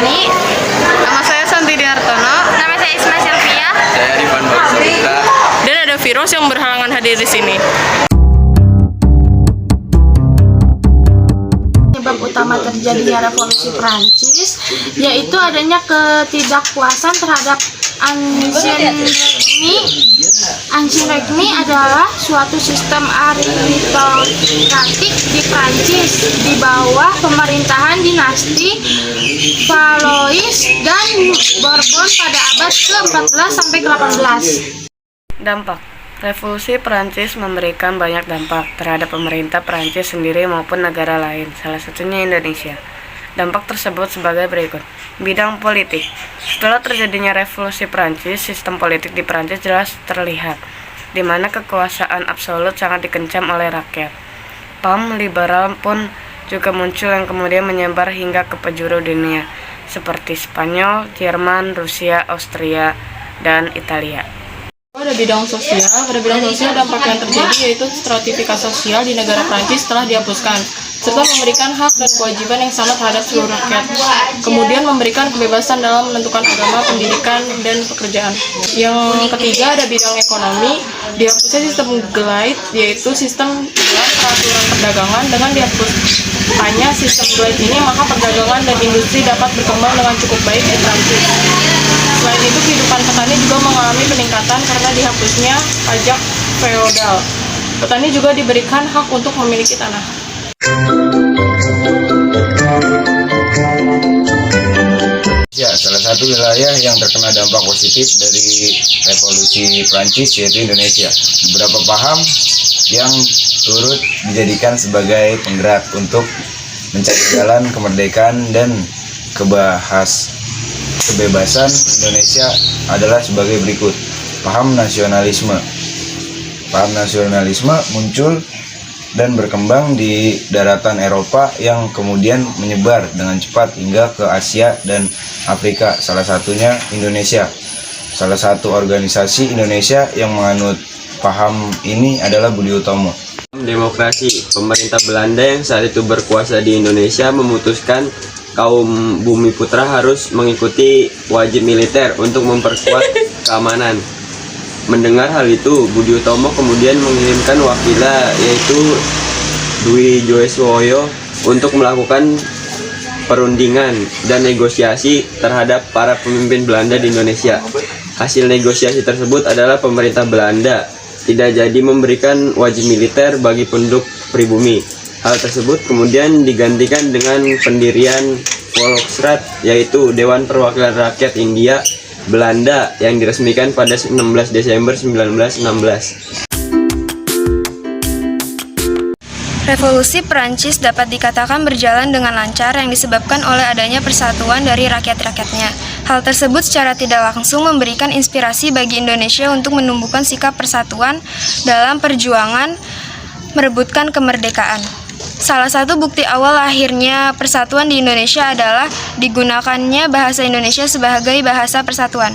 Suryani. Nama saya Santi Diartono. Nama saya Isma Sylvia. Saya Rifan Bagusudita. Dan ada Virus yang berhalangan hadir di sini. Penyebab utama terjadinya revolusi Prancis yaitu adanya ketidakpuasan terhadap Ancien Regime adalah suatu sistem aristokratik di Prancis di bawah pemerintahan dinasti Valois dan Bourbon pada abad ke-14 sampai ke-18. Dampak. Revolusi Prancis memberikan banyak dampak terhadap pemerintah Prancis sendiri maupun negara lain, salah satunya Indonesia. Dampak tersebut sebagai berikut. Bidang politik. Setelah terjadinya revolusi Prancis, sistem politik di Prancis jelas terlihat, di mana kekuasaan absolut sangat dikencam oleh rakyat. Paham liberal pun juga muncul yang kemudian menyebar hingga ke penjuru dunia, seperti Spanyol, Jerman, Rusia, Austria, dan Italia. Pada bidang sosial dampak yang terjadi yaitu stratifikasi sosial di negara Prancis telah dihapuskan, serta memberikan hak dan kewajiban yang sama terhadap seluruh rakyat. Kemudian memberikan kebebasan dalam menentukan agama, pendidikan, dan pekerjaan. Yang ketiga ada bidang ekonomi, dihapusnya sistem Glide, yaitu sistem gelas peraturan perdagangan. Dengan dihapuskannya sistem Glide ini, maka perdagangan dan industri dapat berkembang dengan cukup baik di Prancis. Selain itu, kehidupan petani juga mengalami peningkatan karena dihapusnya pajak feodal. Petani juga diberikan hak untuk memiliki tanah. Ya, salah satu wilayah yang terkena dampak positif dari revolusi Prancis yaitu Indonesia. Beberapa paham yang turut dijadikan sebagai penggerak untuk mencari jalan kemerdekaan dan kebebasan Indonesia adalah sebagai berikut. Paham nasionalisme. Paham nasionalisme muncul dan berkembang di daratan Eropa yang kemudian menyebar dengan cepat hingga ke Asia dan Afrika, salah satunya Indonesia. Salah satu organisasi Indonesia yang menganut paham ini adalah Budi Utomo. Demokrasi. Pemerintah Belanda yang saat itu berkuasa di Indonesia memutuskan kaum Bumiputra harus mengikuti wajib militer untuk memperkuat keamanan. Mendengar hal itu, Budi Utomo kemudian mengirimkan wakilnya yaitu Dwi Joyoso untuk melakukan perundingan dan negosiasi terhadap para pemimpin Belanda di Indonesia. Hasil negosiasi tersebut adalah pemerintah Belanda tidak jadi memberikan wajib militer bagi penduduk pribumi. Hal tersebut kemudian digantikan dengan pendirian Volksraad, yaitu Dewan Perwakilan Rakyat India Belanda yang diresmikan pada 16 Desember 1916. Revolusi Prancis dapat dikatakan berjalan dengan lancar yang disebabkan oleh adanya persatuan dari rakyat-rakyatnya. Hal tersebut secara tidak langsung memberikan inspirasi bagi Indonesia untuk menumbuhkan sikap persatuan dalam perjuangan merebutkan kemerdekaan. Salah satu bukti awal lahirnya persatuan di Indonesia adalah digunakannya bahasa Indonesia sebagai bahasa persatuan.